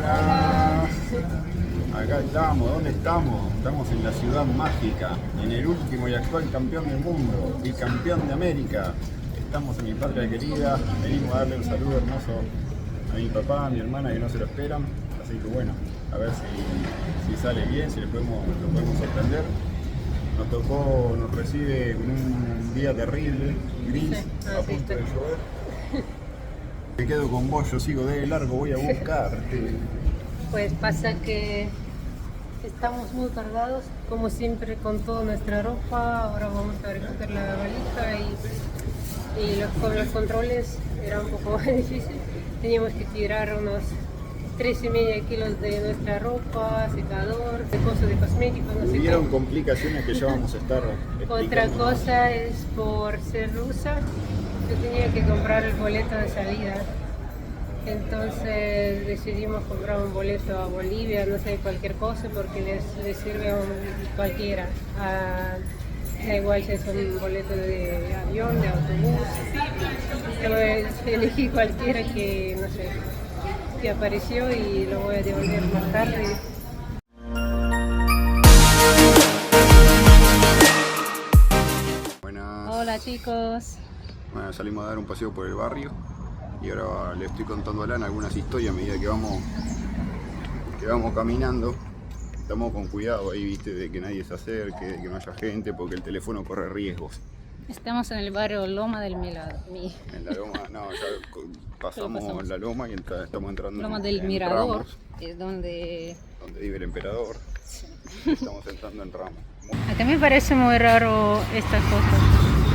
Buenas. Acá estamos, ¿dónde estamos? Estamos en la ciudad mágica, en el último y actual campeón del mundo y campeón de América. Estamos en mi patria querida, venimos a darle un saludo hermoso a mi papá, a mi hermana que no se lo esperan. Así que bueno, a ver si sale bien, si lo podemos sorprender. Nos recibe con un día terrible, gris, a punto de llover. Me quedo con vos, yo sigo de largo, voy a buscarte. Pues pasa que estamos muy cargados, como siempre, con toda nuestra ropa. Ahora vamos a recoger la valija y los controles era un poco difícil. Teníamos que tirar unos 3,5 kilos de nuestra ropa, secador, de cosas de cosméticos, no sé qué. Hubieron complicaciones que ya vamos a estar explicando. Otra cosa es por ser rusa, yo tenía que comprar el boleto de salida. Entonces decidimos comprar un boleto a Bolivia, no sé, cualquier cosa, porque les sirve a cualquiera. Da igual si es un boleto de avión, de autobús. Yo elegí cualquiera que, no sé, que apareció y lo voy a devolver más tarde. Buenas. Hola chicos. Bueno, salimos a dar un paseo por el barrio y ahora le estoy contando a Lana algunas historias a medida que vamos caminando. Estamos con cuidado ahí, viste, de que nadie se acerque, de que no haya gente, porque el teléfono corre riesgos. Estamos en el barrio Loma del Mirador. En la loma, no, ya pasamos la loma y estamos entrando Loma del en Mirador, Ramos, es donde vive el emperador. Estamos entrando en Ramos. a mí me parece muy raro esta cosa.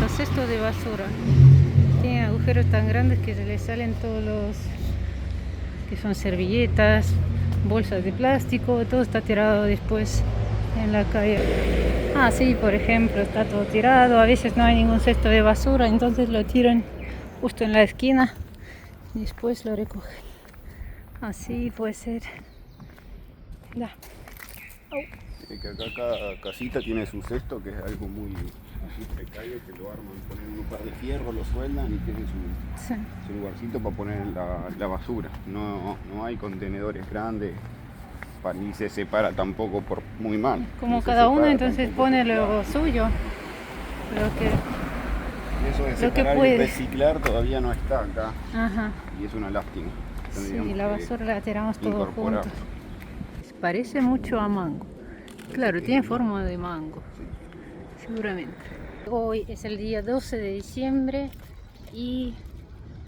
Los cestos de basura tienen agujeros tan grandes que se les salen todos los que son servilletas, bolsas de plástico, todo está tirado después en la calle. Ah, sí, por ejemplo, está todo tirado, a veces no hay ningún cesto de basura, entonces lo tiran justo en la esquina y después lo recogen. Así puede ser. Da. Que acá cada casita tiene su cesto, que es algo muy así precario, que lo arman, ponen un par de fierros, lo sueldan y tienen su lugarcito para poner la basura. No hay contenedores grandes, ni se separa tampoco por muy mal. Como No se cada uno separa entonces tampoco pone por lo claro. suyo. Y eso de lo que separar y puede. reciclar todavía no está acá. Ajá. Y es una lástima. Sí, Tendríamos la que basura la tiramos todo incorporarlo. juntos. Parece mucho a mango. Claro, tiene forma de mango. Sí. Seguramente. Hoy es el día 12 de diciembre y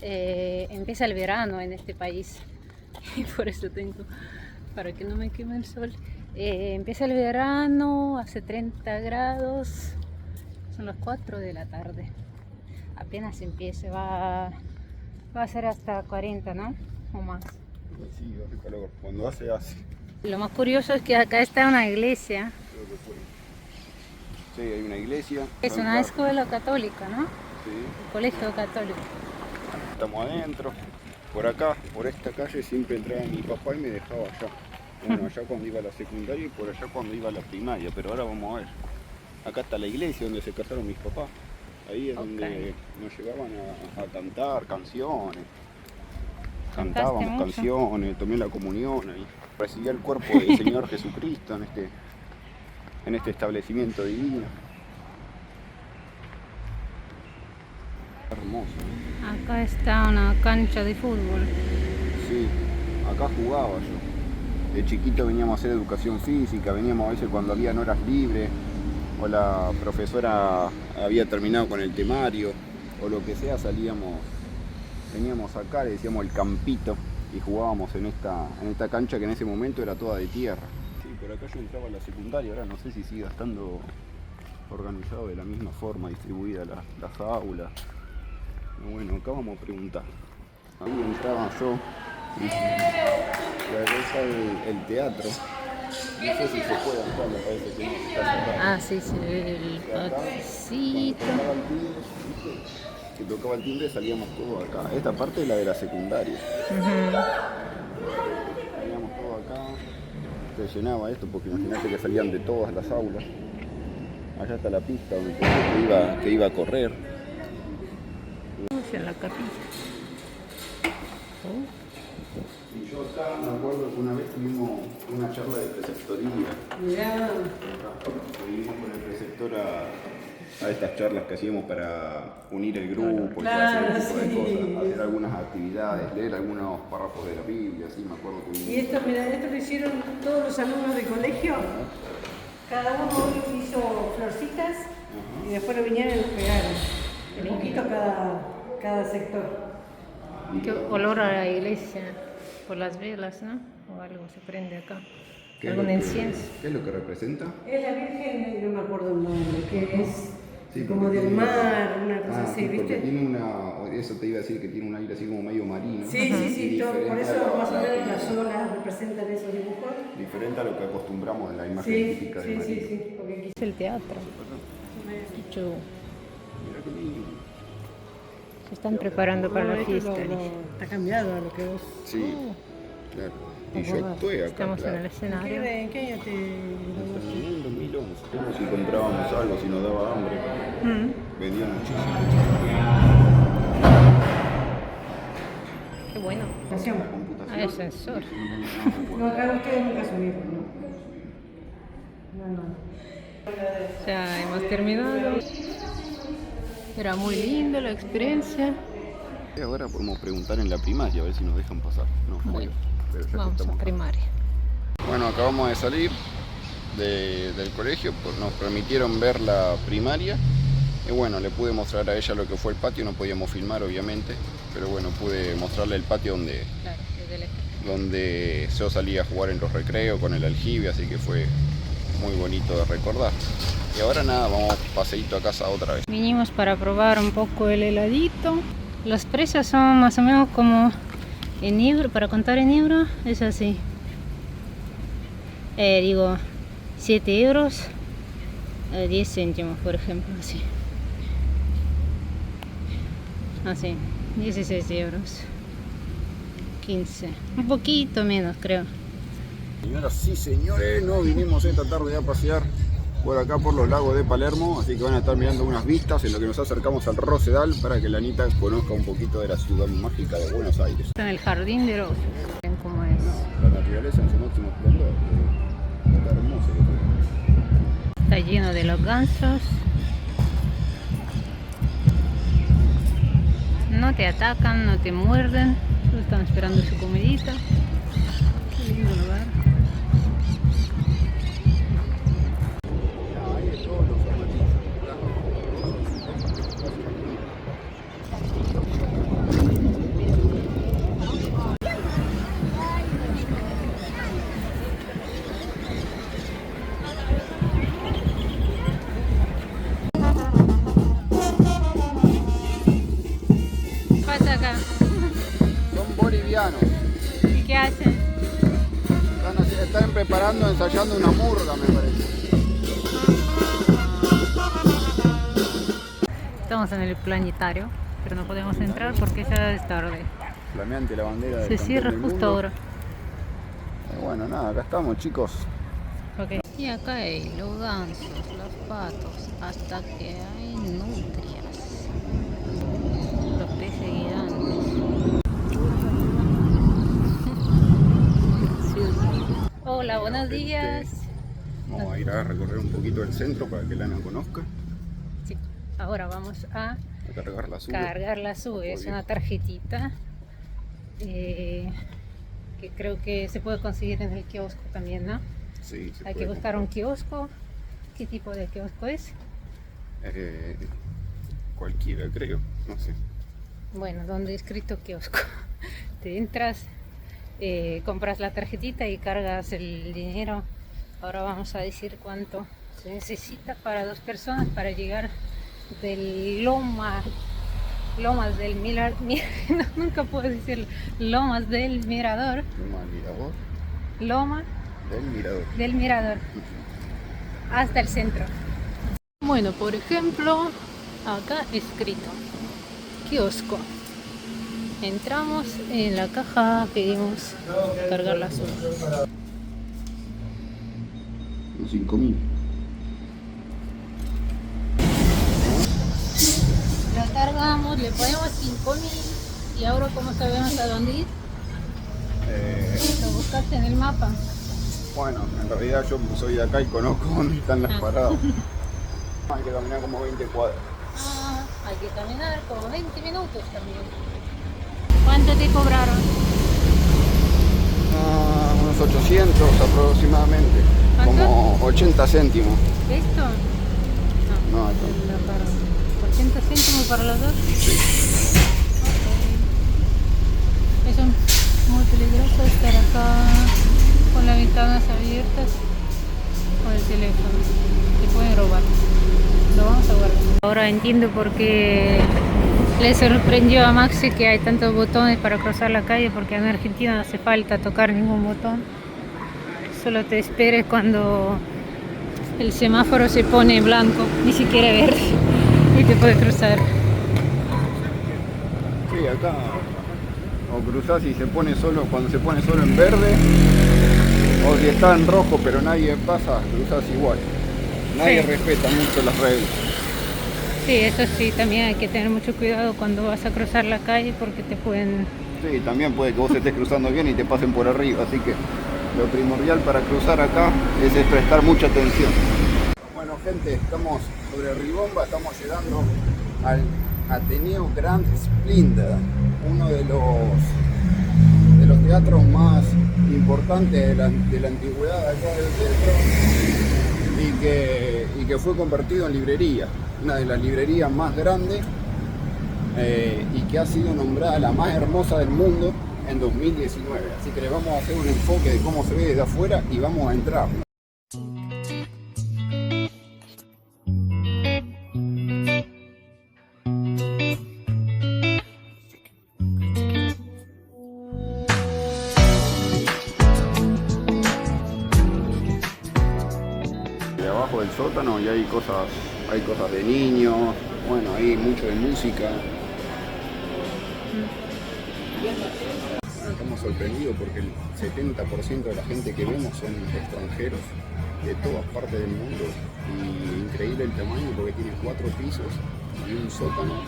empieza el verano en este país. Y por eso tengo, para que no me queme el sol. Empieza el verano, hace 30 grados, son las 4 de la tarde. Apenas empiece, va a ser hasta 40, ¿no? O más. Sí, hace calor. Cuando hace. Lo más curioso es que acá está una iglesia. Creo que fue. Sí, hay una iglesia. Es una escuela católica, ¿no? Sí. Un colegio católico. Estamos adentro. Por acá, por esta calle siempre entraba mi papá y me dejaba allá. Bueno, allá cuando iba a la secundaria y por allá cuando iba a la primaria. Pero ahora vamos a ver. Acá está la iglesia donde se casaron mis papás. Ahí es donde nos llevaban a cantar canciones. Cantábamos mucho? canciones, tomé la comunión ahí. Recibí el cuerpo del Señor Jesucristo en este establecimiento divino. Hermoso. Acá está una cancha de fútbol. Sí, acá jugaba yo. De chiquito veníamos a hacer educación física, veníamos a veces cuando había horas libres, o la profesora había terminado con el temario, o lo que sea, veníamos acá, le decíamos el campito, y jugábamos en esta cancha que en ese momento era toda de tierra. Sí, por acá yo entraba a la secundaria, ahora no sé si sigue estando organizado de la misma forma, distribuida las aulas. Pero bueno, acá vamos a preguntar. Ahí entraba yo, y acá está el teatro. No sé si se puede entrar, me parece que no, está cerrado. Ah, sí, se ve el paticito. Que tocaba el timbre salíamos todos acá. Esta parte es la de la secundaria. Salíamos todos acá. Se llenaba esto porque imagínate que salían de todas las aulas. Allá está la pista donde que iba a correr. En la capilla. Me acuerdo que una vez tuvimos una charla de preceptoría. Mirá. Vinimos con el preceptor a estas charlas que hacíamos para unir el grupo Claro, y hacer ese tipo de sí. cosas, hacer algunas actividades, leer algunos párrafos de la Biblia, así me acuerdo que Y esto, mira, esto lo hicieron todos los alumnos del colegio. Cada uno hizo florcitas y después lo vinieron y lo pegaron. Un poquito cada sector. Qué olor a la iglesia, por las velas, ¿no? O algo se prende acá. Algún incienso. ¿Qué es lo que representa? Es la Virgen, no me acuerdo el nombre, que es Sí, como del mar, una cosa así, sí, porque ¿viste? tiene eso te iba a decir que tiene un aire así como medio marino. Sí, sí, sí, Y todo, por diferente eso a más o menos las olas representan esos dibujos. diferente a lo que acostumbramos en la imagen Sí, típica de sí, marino. sí, sí, porque aquí es el teatro. Chuchu. Mirá qué lindo. Se están preparando para la fiesta. Está cambiado a lo que vos... Sí, claro. Y yo actué acá. Estamos claro. en el escenario. ¿En qué año te En el 2011. Como si comprábamos algo, si nos daba hambre. Vendía muchísimo. Qué bueno. Ah, el sensor. No, acá ustedes nunca subieron, ¿no? No. Ya hemos terminado. Era muy lindo la experiencia. Y ahora podemos preguntar en la primaria a ver si nos dejan pasar. No, Bueno, pero ya que vamos a estamos acá. primaria. Bueno, acabamos de salir del colegio, pues nos permitieron ver la primaria. Y bueno, le pude mostrar a ella lo que fue el patio, no podíamos filmar obviamente, pero bueno, pude mostrarle el patio Claro, desde lejos. donde yo salía a jugar en los recreos con el aljibe, así que fue muy bonito de recordar. Y ahora nada, vamos paseíto a casa otra vez. Vinimos para probar un poco el heladito. Los precios son más o menos como en euro, para contar en euro, es así. 7 euros, 10 céntimos, por ejemplo, así. Así, 16 euros. 15, un poquito menos, creo. Señoras y señores, nos vinimos esta tarde a pasear por acá por los lagos de Palermo, así que van a estar mirando unas vistas en lo que nos acercamos al Rosedal para que la Anita conozca un poquito de la ciudad mágica de Buenos Aires. En el jardín de Rosas. Ven cómo es. La naturaleza en su máximo esplendor, está hermoso. Está lleno de los gansos. No te atacan, no te muerden. Solo están esperando su comidita. Qué lindo lugar. ¿Qué pasa acá? Son bolivianos, ¿Y qué hacen? están preparando, ensayando una murga me parece. Estamos en el planetario, pero no podemos entrar porque ya es tarde. Flameante la bandera del Se campeón cierra del justo mundo. ahora. Bueno, nada, acá estamos chicos. Okay. Y acá hay los gansos, los patos, hasta que hay nutrias, los peces gigantes. Hola, buenos días. Vamos a ir a recorrer un poquito el centro para que Lana conozca. Sí, ahora vamos a A cargar la sube. cargar la SUBE. Es una tarjetita que creo que se puede conseguir en el kiosco también, ¿no? Sí, se Hay que puede buscar un comprar. kiosco. ¿Qué tipo de kiosco es? Cualquiera, creo. No sé. Bueno, donde he escrito kiosco. Te entras, compras la tarjetita y cargas el dinero. Ahora vamos a decir cuánto se necesita para 2 personas para llegar del Lomas del Mirador. No, nunca puedo decirlo. Lomas del Mirador. Mirador. Loma Del Mirador. del Mirador. Hasta el centro. Bueno, por ejemplo, acá escrito kiosco. Entramos en la caja, pedimos cargar la suma. Los 5.000. La cargamos, le ponemos 5.000 y ahora ¿cómo sabemos a dónde ir? buscaste en el mapa. Bueno, en realidad yo soy de acá y conozco dónde están las paradas. Hay que caminar como 20 cuadras. Ah, hay que caminar como 20 minutos también. ¿Cuánto te cobraron? Unos 800 aproximadamente. ¿Cuánto? Como 80 céntimos. ¿Esto? No. No, esto. La para 80 céntimos para los dos. Sí. Ok. Es muy peligroso estar acá con las ventanas abiertas con el teléfono. Te pueden robar. Lo vamos a guardar. Ahora entiendo por qué le sorprendió a Maxi que hay tantos botones para cruzar la calle, porque en Argentina no hace falta tocar ningún botón. Solo te esperes cuando el semáforo se pone blanco, ni siquiera verde, y te puedes cruzar. Sí, acá o cruzás y se pone solo, cuando se pone solo en verde, o si está en rojo pero nadie pasa, cruzás igual. Nadie Sí. respeta mucho las reglas. Sí, eso sí, también hay que tener mucho cuidado cuando vas a cruzar la calle porque te pueden... Sí, también puede que vos estés cruzando bien y te pasen por arriba, así que lo primordial para cruzar acá es prestar mucha atención. Bueno gente, estamos sobre Ribomba, estamos llegando al Ateneo Grand Splendid, uno de los teatros más importantes de la antigüedad acá del centro y que fue convertido en librería, una de las librerías más grandes y que ha sido nombrada la más hermosa del mundo en 2019. Así que le vamos a hacer un enfoque de cómo se ve desde afuera y vamos a entrar. De abajo del sótano y hay cosas de niños, bueno, hay mucho de música. Estamos sorprendidos porque el 70% de la gente que vemos son extranjeros de todas partes del mundo y increíble el tamaño porque tiene 4 pisos y un sótano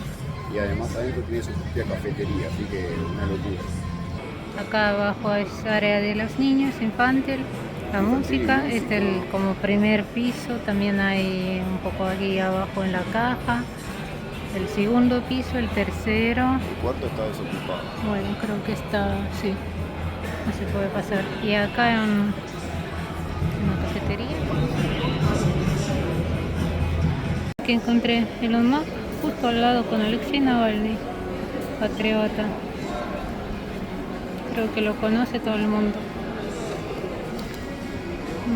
y además adentro tiene su propia cafetería, así que una locura. Acá abajo es área de los niños, infantil, la música, es el como primer piso, también hay un poco aquí abajo en la caja, el segundo piso, el tercero, El cuarto está desocupado. bueno, creo que está, sí, no se puede pasar. Y acá hay una cafetería. Que encontré Elon Musk justo al lado con Alexei Navalny, patriota. Creo que lo conoce todo el mundo.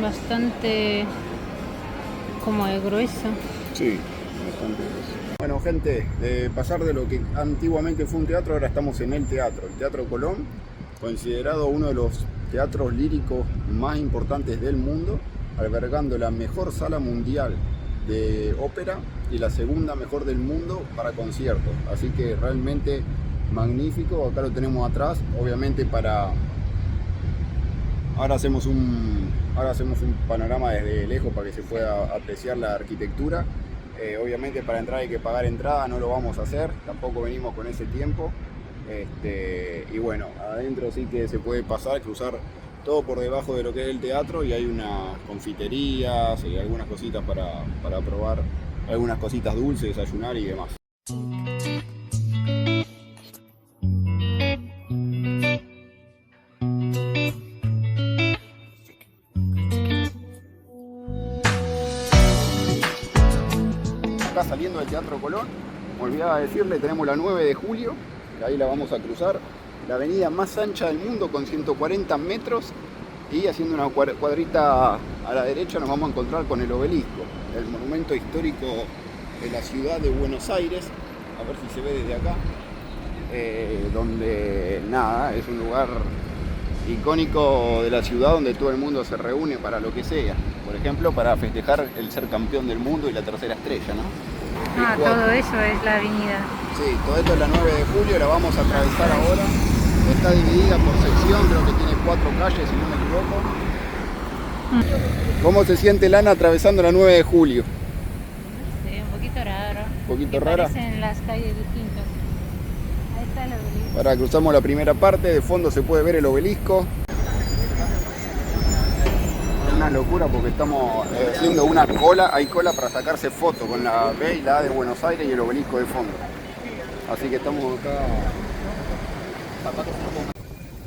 Bastante como de grueso. Sí, bastante grueso. Bueno gente, de pasar de lo que antiguamente fue un teatro, ahora estamos en el Teatro Colón, considerado uno de los teatros líricos más importantes del mundo, albergando la mejor sala mundial de ópera y la segunda mejor del mundo para conciertos. Así que realmente magnífico. Acá lo tenemos atrás, obviamente ahora hacemos un panorama desde lejos para que se pueda apreciar la arquitectura. Obviamente para entrar hay que pagar entrada, no lo vamos a hacer, tampoco venimos con ese tiempo. Y bueno, adentro sí que se puede pasar, cruzar todo por debajo de lo que es el teatro y hay unas confiterías y algunas cositas para probar, algunas cositas dulces, desayunar y demás. Acá saliendo del Teatro Colón, me olvidaba decirle, tenemos la 9 de julio, que ahí la vamos a cruzar, la avenida más ancha del mundo con 140 metros y haciendo una cuadrita a la derecha nos vamos a encontrar con el Obelisco, el monumento histórico de la ciudad de Buenos Aires, a ver si se ve desde acá, donde nada, es un lugar icónico de la ciudad donde todo el mundo se reúne para lo que sea, por ejemplo para festejar el ser campeón del mundo y la tercera estrella, ¿no? Ah, todo eso es la avenida. Sí, todo esto es la 9 de julio, la vamos a atravesar ahora. Está dividida por sección, creo que tiene 4 calles si no me equivoco. ¿Cómo se siente Lana atravesando la 9 de julio? Sí, un poquito raro. ¿Un poquito Que rara? parecen las calles distintas. Ahí está el obelisco. Ahora cruzamos la primera parte, de fondo se puede ver el obelisco. una locura porque estamos haciendo una cola, hay cola para sacarse fotos con la B y la A de Buenos Aires y el obelisco de fondo. Así que estamos acá.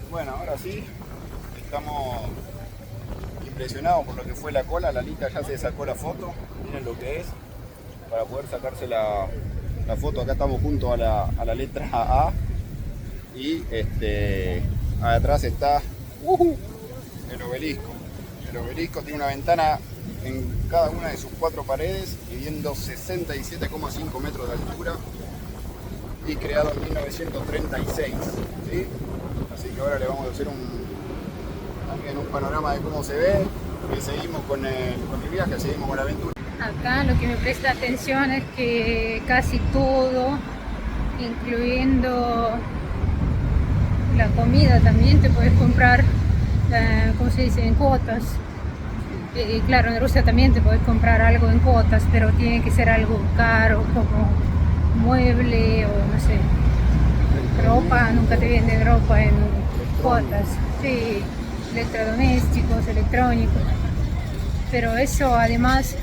Bueno, ahora sí, estamos impresionados por lo que fue la cola. Lalita ya se sacó la foto, miren lo que es, para poder sacarse la foto. Acá estamos junto a la letra A y atrás está el obelisco. El obelisco tiene una ventana en cada una de sus 4 paredes, midiendo 67,5 metros de altura y creado en 1936. ¿Sí? Así que ahora le vamos a hacer también un panorama de cómo se ve y seguimos con el viaje, seguimos con la aventura. Acá lo que me presta atención es que casi todo, incluyendo la comida, también te puedes comprar, ¿cómo se dice?, en cuotas. Y claro, en Rusia también te puedes comprar algo en cuotas, pero tiene que ser algo caro, como mueble o no sé, ropa. Nunca te venden ropa en cuotas. Sí, electrodomésticos, electrónicos. Pero eso además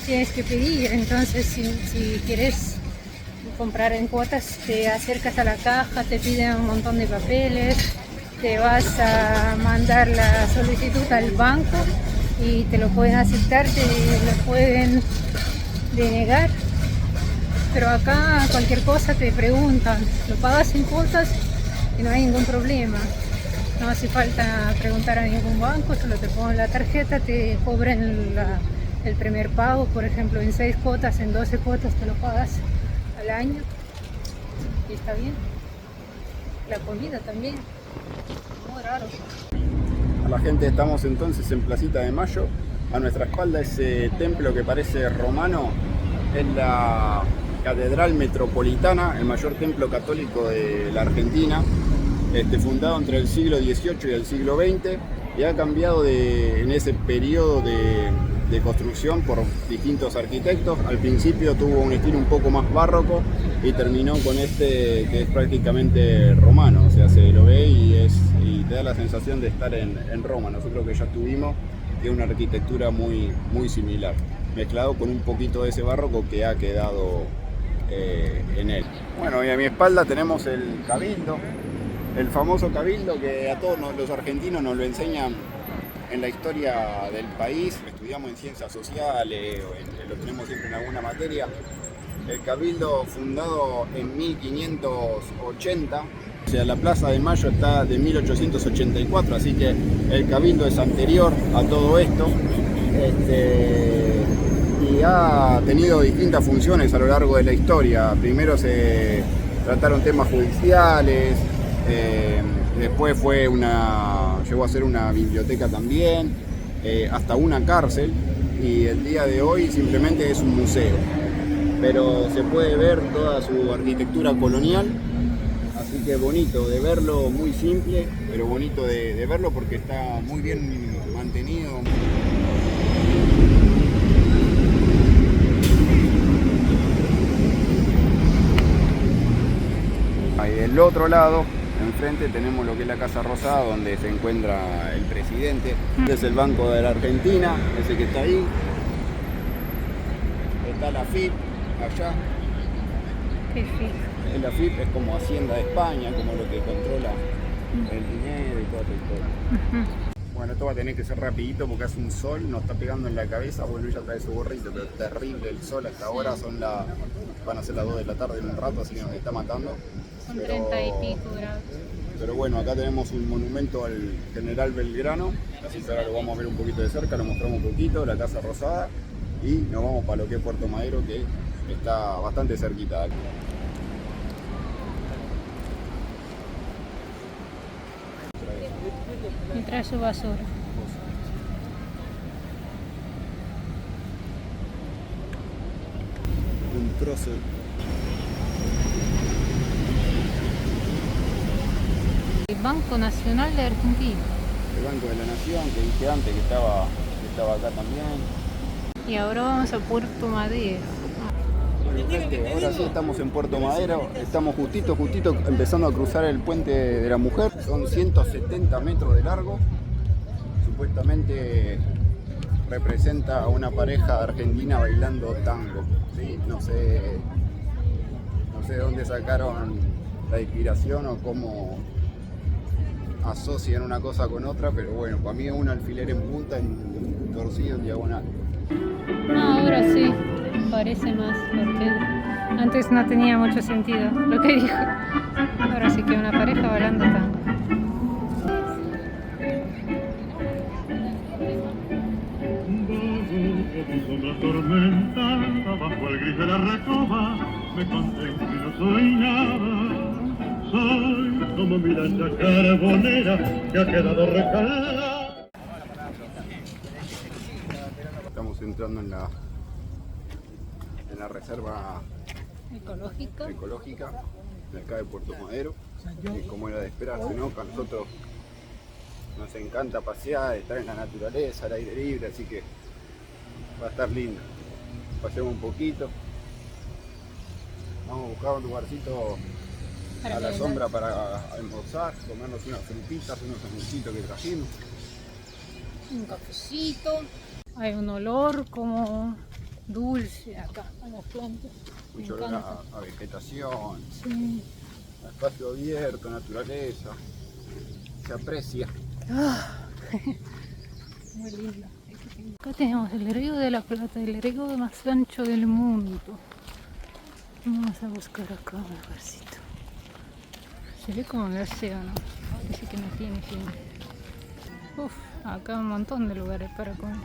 tienes que pedir. Entonces si quieres comprar en cuotas, te acercas a la caja, te piden un montón de papeles, te vas a mandar la solicitud al banco y te lo pueden aceptar, te lo pueden denegar. Pero acá cualquier cosa te preguntan, lo pagas en cuotas y no hay ningún problema. No hace falta preguntar a ningún banco, solo te ponen la tarjeta, te cobran el primer pago, por ejemplo, en 6 cuotas, en 12 cuotas te lo pagas al año y está bien. La comida también, muy raro. A la gente, estamos entonces en Placita de Mayo. A nuestra espalda ese templo que parece romano es la Catedral Metropolitana, el mayor templo católico de la Argentina, fundado entre el siglo XVIII y el siglo XX, y ha cambiado en ese periodo de construcción por distintos arquitectos. Al principio tuvo un estilo un poco más barroco y terminó con que es prácticamente romano, o sea, se lo ve y te da la sensación de estar en Roma. Nosotros que ya estuvimos, tiene una arquitectura muy, muy similar, mezclado con un poquito de ese barroco que ha quedado en él. Bueno, y a mi espalda tenemos el Cabildo, el famoso Cabildo que a todos los argentinos nos lo enseñan en la historia del país, estudiamos en ciencias sociales, lo tenemos siempre en alguna materia. El Cabildo, fundado en 1580, o sea, la Plaza de Mayo está de 1884, así que el Cabildo es anterior a todo esto. Y ha tenido distintas funciones a lo largo de la historia. Primero se trataron temas judiciales, después llegó a ser una biblioteca también, hasta una cárcel, y el día de hoy simplemente es un museo. Pero se puede ver toda su arquitectura colonial, así que bonito de verlo, muy simple, pero bonito de verlo porque está muy bien mantenido. Ahí del otro lado, enfrente, tenemos lo que es la Casa Rosada, donde se encuentra el presidente. Este es el Banco de la Argentina, ese que está ahí. Está la FIP allá. ¿Qué FIP? La FIP es como Hacienda de España, como lo que controla el dinero y toda esa historia. Bueno, esto va a tener que ser rapidito porque hace un sol, nos está pegando en la cabeza. Bueno, ella trae su gorrito, pero es terrible el sol hasta ahora. Van a ser las 2 de la tarde en un rato, así que nos está matando. Son 30 y pico grados. Pero bueno, acá tenemos un monumento al general Belgrano, así que ahora lo vamos a ver un poquito de cerca, lo mostramos un poquito, la Casa Rosada, y nos vamos para lo que es Puerto Madero, que está bastante cerquita de aquí. Y trae su basura. Un trozo. El Banco Nacional de Argentina. El Banco de la Nación, que dije antes que estaba acá también. Y ahora vamos a Puerto Madero. Bueno, gente, ahora sí estamos en Puerto Madero, estamos justito empezando a cruzar el puente de la Mujer. Son 170 metros de largo, supuestamente representa a una pareja argentina bailando tango, ¿sí? No sé de dónde sacaron la inspiración o cómo asocian una cosa con otra, pero bueno, para mí es un alfiler en punta, en torcido, en diagonal. No, ahora sí, parece más, porque antes no tenía mucho sentido lo que dijo. Ahora sí que una pareja bailando tango. Una tormenta bajo el gris de la recoba, me contemplo y no soy nada. Soy como mi lancha carbonera que ha quedado recalada. Estamos entrando en la reserva ecológica de acá de Puerto Madero, y como era de esperarse, ¿no? A nosotros nos encanta pasear, estar en la naturaleza, al aire libre, así que va a estar lindo. Pasemos un poquito, vamos a buscar un lugarcito a la sombra para almorzar, comernos unas frutitas, unos sanguchitos que trajimos. Un cafecito. Hay un olor como dulce acá a las plantas. Mucho olor a vegetación, Sí. a espacio abierto, naturaleza. Se aprecia. Muy lindo. Acá tenemos el río de la Plata, el río más ancho del mundo. Vamos a buscar acá un lugarcito. Se ve como el océano, parece que no tiene fin. Uf, acá un montón de lugares para comer.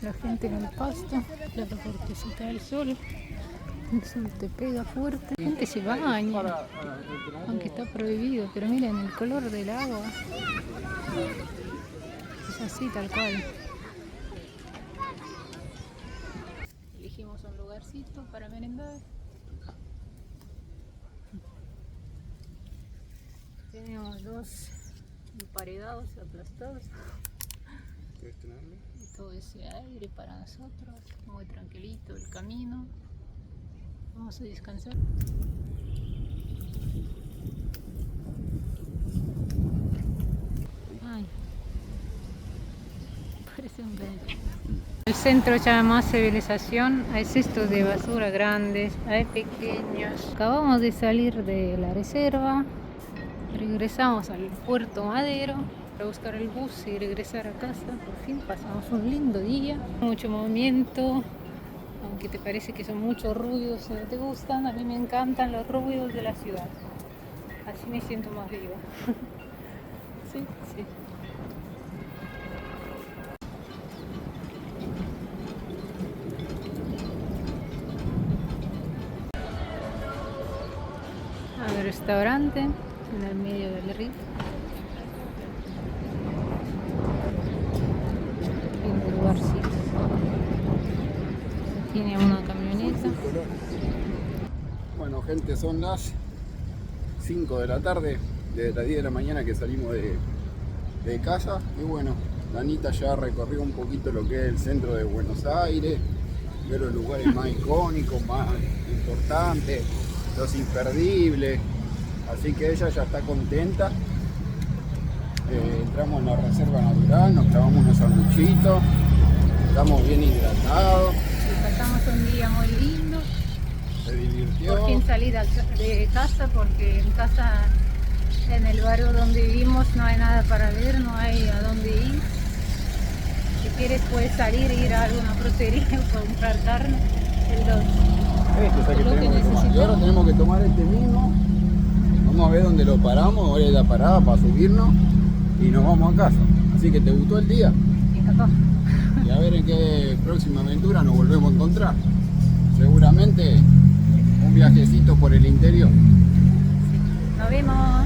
La gente en el pasto, la fuertecita del sol. El sol te pega fuerte. La gente se baña, aunque está prohibido, pero miren el color del agua. Es así tal cual. Elegimos un lugarcito para merendar. Tenemos dos emparedados aplastados. Y todo ese aire para nosotros, muy tranquilito el camino. Vamos a descansar. Ay, parece un bebé. El centro ya más civilización, hay cestos de basura grandes, hay pequeños. Acabamos de salir de la reserva, regresamos al Puerto Madero para buscar el bus y regresar a casa. Por fin pasamos un lindo día, mucho movimiento, aunque te parece que son muchos ruidos, no te gustan, a mí me encantan los ruidos de la ciudad, así me siento más viva. Sí, sí. Hay un restaurante en el medio del río. Lindo lugarcito. Tiene una camioneta. Bueno, gente, son las 5 de la tarde, desde las 10 de la mañana que salimos de casa. Y bueno, Danita ya recorrió un poquito lo que es el centro de Buenos Aires, ver los lugares más icónicos, más importantes, los imperdibles. Así que ella ya está contenta. Entramos en la reserva natural, nos clavamos unos sanguchitos, estamos bien hidratados. Y pasamos un día muy lindo. Se divirtió. Por fin salí de casa, porque en casa, en el barrio donde vivimos, no hay nada para ver, no hay a dónde ir. Si quieres puedes salir e ir a alguna frutería o comprar carne. Este es el que tenemos que tomar. Y ahora tenemos que tomar este mismo. Vamos a ver dónde lo paramos, ahora es la parada para subirnos y nos vamos a casa. Así que ¿te gustó el día? Me encantó. Y a ver en qué próxima aventura nos volvemos a encontrar. Seguramente un viajecito por el interior. Nos vemos.